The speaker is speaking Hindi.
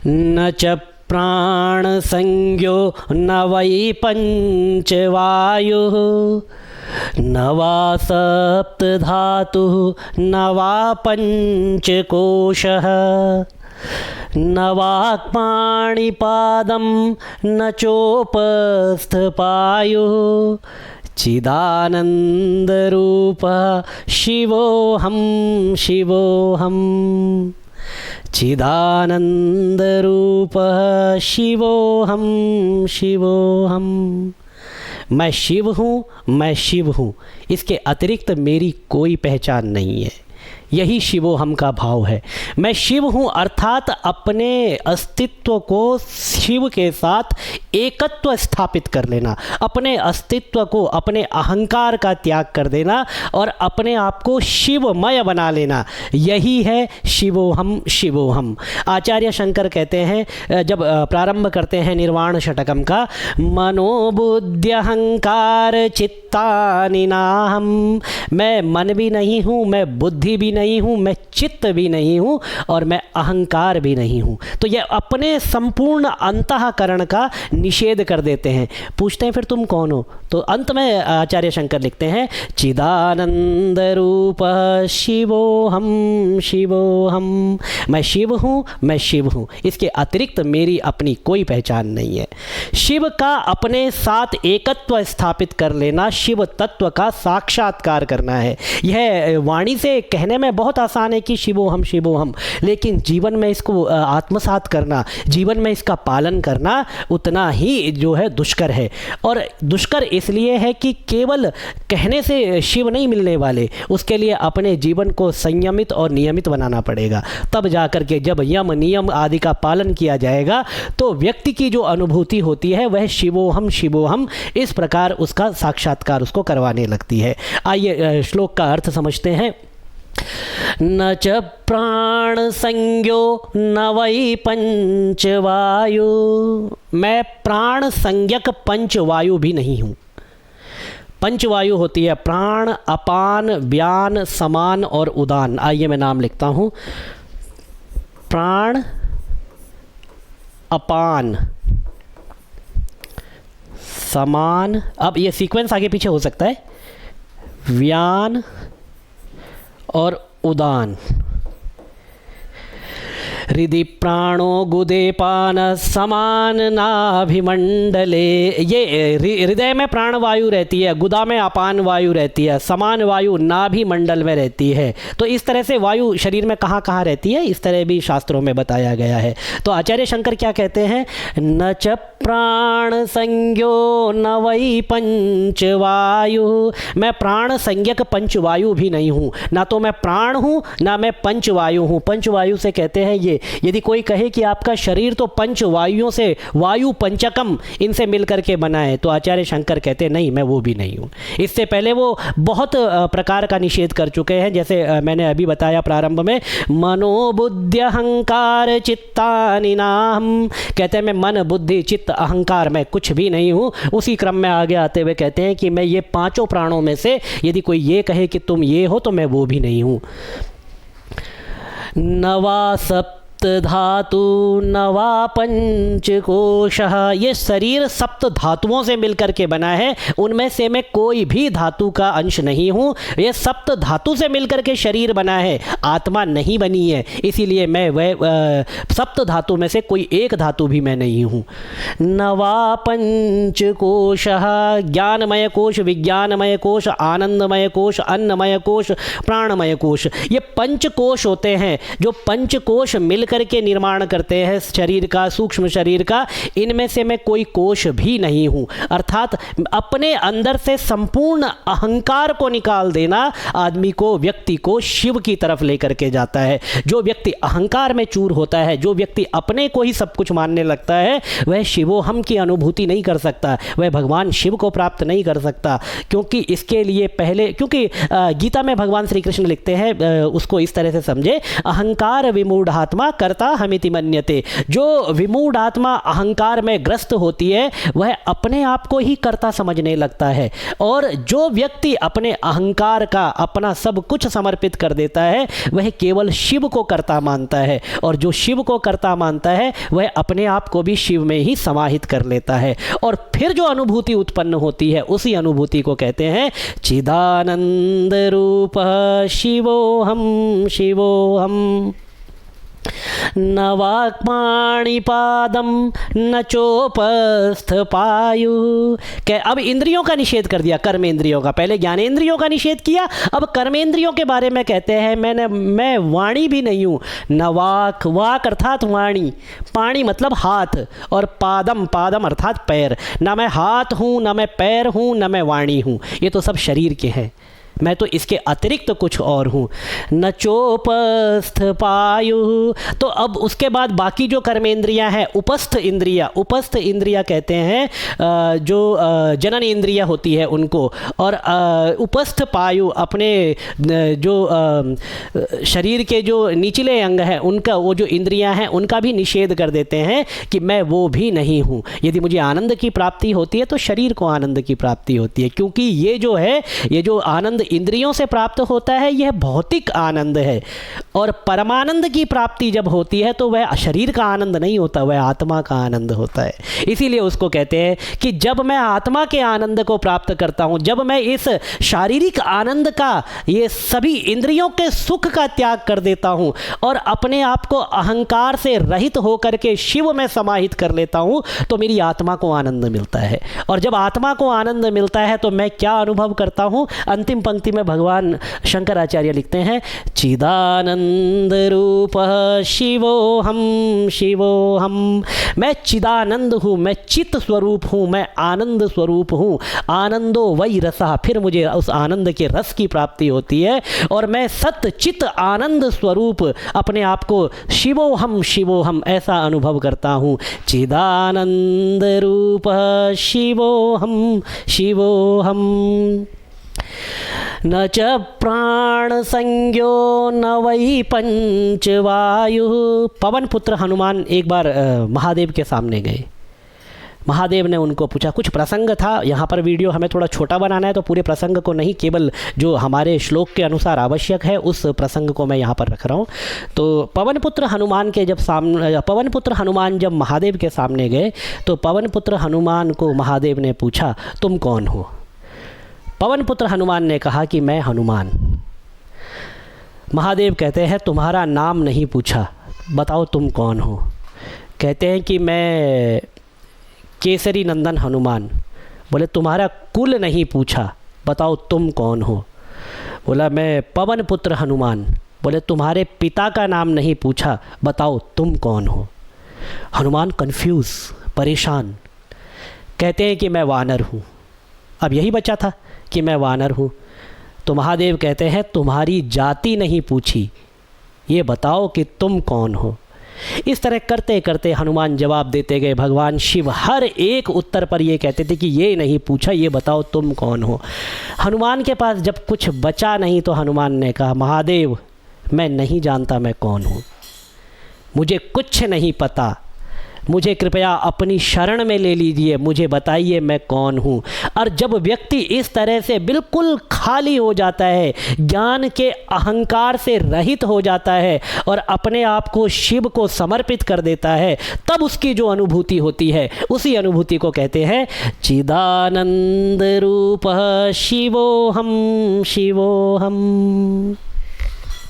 न च प्राणसंज्ञो न वै पंचवायुः न वा सप्तधातुः न वा पंचकोशः न वाक्पाणिपादं न चोपस्थपायुः चिदानन्दरूपः शिवोऽहं शिवोऽहं चिदानन्दरूपः शिवोऽहं शिवोऽहं। मैं शिव हूँ, मैं शिव हूँ, इसके अतिरिक्त मेरी कोई पहचान नहीं है। यही शिवोहम का भाव है। मैं शिव हूँ अर्थात अपने अस्तित्व को शिव के साथ एकत्व स्थापित कर लेना, अपने अस्तित्व को, अपने अहंकार का त्याग कर देना और अपने आप को शिवमय बना लेना, यही है शिवोहम शिवोहम। आचार्य शंकर कहते हैं जब प्रारंभ करते हैं निर्वाण षटकम का, मनोबुद्ध्यहंकार चित्तानि नाहम्, मैं मन भी नहीं हूँ, मैं बुद्धि भी नहीं हूँ, मैं चित्त भी नहीं हूँ और मैं अहंकार भी नहीं हूँ। तो ये अपने संपूर्ण अंतःकरण का निषेध कर देते हैं। पूछते हैं फिर तुम कौन हो? तो अंत में आचार्य शंकर लिखते हैं चिदानंद रूप शिवोहम शिवोहम। मैं शिव हूँ, मैं शिव हूँ, इसके अतिरिक्त मेरी अपनी कोई पहचान नहीं है। शिव का अपने साथ एकत्व स्थापित कर लेना, शिव तत्व का साक्षात्कार करना है। यह वाणी से कहने में बहुत आसान है कि शिवोहम शिवोहम, लेकिन जीवन में इसको आत्मसात करना, जीवन में इसका पालन करना उतना ही जो है दुष्कर है। और दुष्कर इसलिए है कि केवल कहने से शिव नहीं मिलने वाले, उसके लिए अपने जीवन को संयमित और नियमित बनाना पड़ेगा। तब जाकर के जब यम नियम आदि का पालन किया जाएगा तो व्यक्ति की जो अनुभूति होती है वह शिवोहम शिवोहम इस प्रकार उसका साक्षात्कार उसको करवाने लगती है। आइए श्लोक का अर्थ समझते हैं। न च प्राण संज्ञो न वै पंचवायु, मैं प्राण संज्ञक पंचवायु भी नहीं हूँ। पंचवायु होती है प्राण, अपान, व्यान, समान और उदान। आइए मैं नाम लिखता हूँ। प्राण, अपान, समान, अब ये सीक्वेंस आगे पीछे हो सकता है, व्यान और उदान। हृदि प्राणो गुदेपान समान नाभिमंडले, ये हृदय में प्राण वायु रहती है, गुदा में अपान वायु रहती है, समान वायु नाभि मंडल में रहती है। तो इस तरह से वायु शरीर में कहाँ कहाँ रहती है, इस तरह भी शास्त्रों में बताया गया है। तो आचार्य शंकर क्या कहते हैं, न च प्राण संज्ञो न वै पंचवायु, मैं प्राण संज्ञक पंचवायु भी नहीं हूँ। ना तो मैं प्राण हूँ ना मैं पंचवायु हूँ। पंचवायु से कहते हैं ये, यदि कोई कहे कि आपका शरीर तो पंच वायुओं से, वायु पंचकम इनसे मिलकर के बना है, तो आचार्य शंकर कहते हैं नहीं, मैं वो भी नहीं हूँ। इससे पहले वो बहुत प्रकार का निषेध कर चुके हैं, जैसे मैंने अभी बताया प्रारंभ में, मनोबुद्धि अहंकार चित्तानि नाहम्, कहते हैं मैं मन बुद्धि चित्त अहंकार मैं कुछ भी नहीं हूँ। उसी क्रम में आगे आते हुए कहते हैं कि मैं ये पांचों प्राणों में से यदि कोई ये कहे कि तुम ये हो तो मैं वो भी नहीं हूँ। नवा सप्त धातु नवा पंचकोशः, ये शरीर सप्त धातुओं से मिलकर के बना है, उनमें से मैं कोई भी धातु का अंश नहीं हूँ। ये सप्त धातु से मिलकर के शरीर बना है, आत्मा नहीं बनी है, इसीलिए मैं वह सप्त धातु में से कोई एक धातु भी मैं नहीं हूँ। नवा पंचकोशः, ज्ञानमय कोश, विज्ञानमय कोश, आनंदमय कोश, अन्नमय कोश, प्राणमय कोश, ये पंचकोश होते हैं जो पंचकोश मिलकर के निर्माण करते हैं शरीर का, सूक्ष्म शरीर का। इनमें से मैं कोई कोश भी नहीं हूं। अर्थात अपने अंदर से संपूर्ण अहंकार को निकाल देना आदमी को, व्यक्ति को शिव की तरफ लेकर के जाता है। जो व्यक्ति अहंकार में चूर होता है, जो व्यक्ति अपने को ही सब कुछ मानने लगता है, वह शिवोहम की अनुभूति नहीं कर सकता, वह भगवान शिव को प्राप्त नहीं कर सकता। क्योंकि इसके लिए पहले, क्योंकि गीता में भगवान श्री कृष्ण लिखते हैं, उसको इस तरह से समझे, अहंकार विमूढ़ात्मा कर्ता हमिति मन्यते। जो विमूढ़ आत्मा अहंकार में ग्रस्त होती है वह अपने आप को ही कर्ता समझने लगता है, और जो व्यक्ति अपने अहंकार का अपना सब कुछ समर्पित कर देता है वह केवल शिव को कर्ता मानता है, और जो शिव को कर्ता मानता है वह अपने आप को भी शिव में ही समाहित कर लेता है। और फिर जो अनुभूति उत्पन्न होती है उसी अनुभूति को कहते हैं चिदानंद रूप शिवोहम शिवोहम। न वाक्पाणिपादम न चोपस्थ पायु। क्या अब इंद्रियों का निषेध कर दिया, कर्मेंद्रियों का। पहले ज्ञानेंद्रियों का निषेध किया, अब कर्मेंद्रियों के बारे में कहते हैं मैं वाणी भी नहीं हूँ। न वाक, वाक अर्थात वाणी, पाणी मतलब हाथ, और पादम, पादम अर्थात पैर। न मैं हाथ हूँ, न मैं पैर हूँ, न मैं वाणी हूँ, ये तो सब शरीर के हैं, मैं तो इसके अतिरिक्त कुछ और हूँ। न चोपस्थ पायु। तो अब उसके बाद बाकी जो कर्मेंद्रियाँ हैं, उपस्थ इंद्रिया, उपस्थ इंद्रिया कहते हैं जो जनन इंद्रिया होती है उनको, और उपस्थ पायु अपने जो शरीर के जो निचले अंग हैं उनका, वो जो इंद्रियाँ हैं उनका भी निषेध कर देते हैं कि मैं वो भी नहीं हूँ। यदि मुझे आनंद की प्राप्ति होती है तो शरीर को आनंद की प्राप्ति होती है, क्योंकि ये जो है, ये जो आनंद इंद्रियों से प्राप्त होता है यह भौतिक आनंद है, और परमानंद की प्राप्ति जब होती है तो वह शरीर का आनंद नहीं होता, वह आत्मा का आनंद होता है। इसीलिए उसको कहते हैं कि जब मैं आत्मा के आनंद को प्राप्त करता हूँ, जब मैं इस शारीरिक आनंद का, ये सभी इंद्रियों के सुख का त्याग कर देता हूँ और अपने आप को अहंकार से रहित होकर के शिव में समाहित कर लेता हूँ, तो मेरी आत्मा को आनंद मिलता है। और जब आत्मा को आनंद मिलता है तो मैं क्या अनुभव करता हूँ? अंतिम पंक्ति में भगवान शंकराचार्य लिखते हैं चिदानंद रूप शिवोहम शिवोहम। मैं चिदानंद हूँ, मैं चित स्वरूप हूँ, मैं आनंद स्वरूप हूँ। आनंदो वही रसा, फिर मुझे उस आनंद के रस की प्राप्ति होती है, और मैं सत चित आनंद स्वरूप अपने आप को शिवोहम शिवोहम ऐसा अनुभव करता हूँ। चिदानंद रूप शिवोहम शिवोहम। न च प्राण संज्ञो न वही पंचवायु। पवन पुत्र हनुमान एक बार महादेव के सामने गए। महादेव ने उनको पूछा, कुछ प्रसंग था, यहाँ पर वीडियो हमें थोड़ा छोटा बनाना है तो पूरे प्रसंग को नहीं, केवल जो हमारे श्लोक के अनुसार आवश्यक है उस प्रसंग को मैं यहाँ पर रख रहा हूँ। तो पवन पुत्र हनुमान जब महादेव के सामने गए तो पवन पुत्र हनुमान को महादेव ने पूछा, तुम कौन हो? पवन पुत्र हनुमान ने कहा कि मैं हनुमान। महादेव कहते हैं तुम्हारा नाम नहीं पूछा, बताओ तुम कौन हो? कहते हैं कि मैं केसरी नंदन हनुमान। बोले तुम्हारा कुल नहीं पूछा, बताओ तुम कौन हो? बोला मैं पवन पुत्र हनुमान। बोले तुम्हारे पिता का नाम नहीं पूछा, बताओ तुम कौन हो? हनुमान कंफ्यूज, परेशान, कहते हैं कि मैं वानर हूँ। अब यही बचा था कि मैं वानर हूँ। तो महादेव कहते हैं तुम्हारी जाति नहीं पूछी, ये बताओ कि तुम कौन हो? इस तरह करते करते हनुमान जवाब देते गए। भगवान शिव हर एक उत्तर पर ये कहते थे कि ये नहीं पूछा, ये बताओ तुम कौन हो? हनुमान के पास जब कुछ बचा नहीं तो हनुमान ने कहा, महादेव मैं नहीं जानता मैं कौन हूँ, मुझे कुछ नहीं पता, मुझे कृपया अपनी शरण में ले लीजिए, मुझे बताइए मैं कौन हूँ। और जब व्यक्ति इस तरह से बिल्कुल खाली हो जाता है, ज्ञान के अहंकार से रहित हो जाता है और अपने आप को शिव को समर्पित कर देता है, तब उसकी जो अनुभूति होती है उसी अनुभूति को कहते हैं चिदानंद रूप शिवोहम शिवोहम।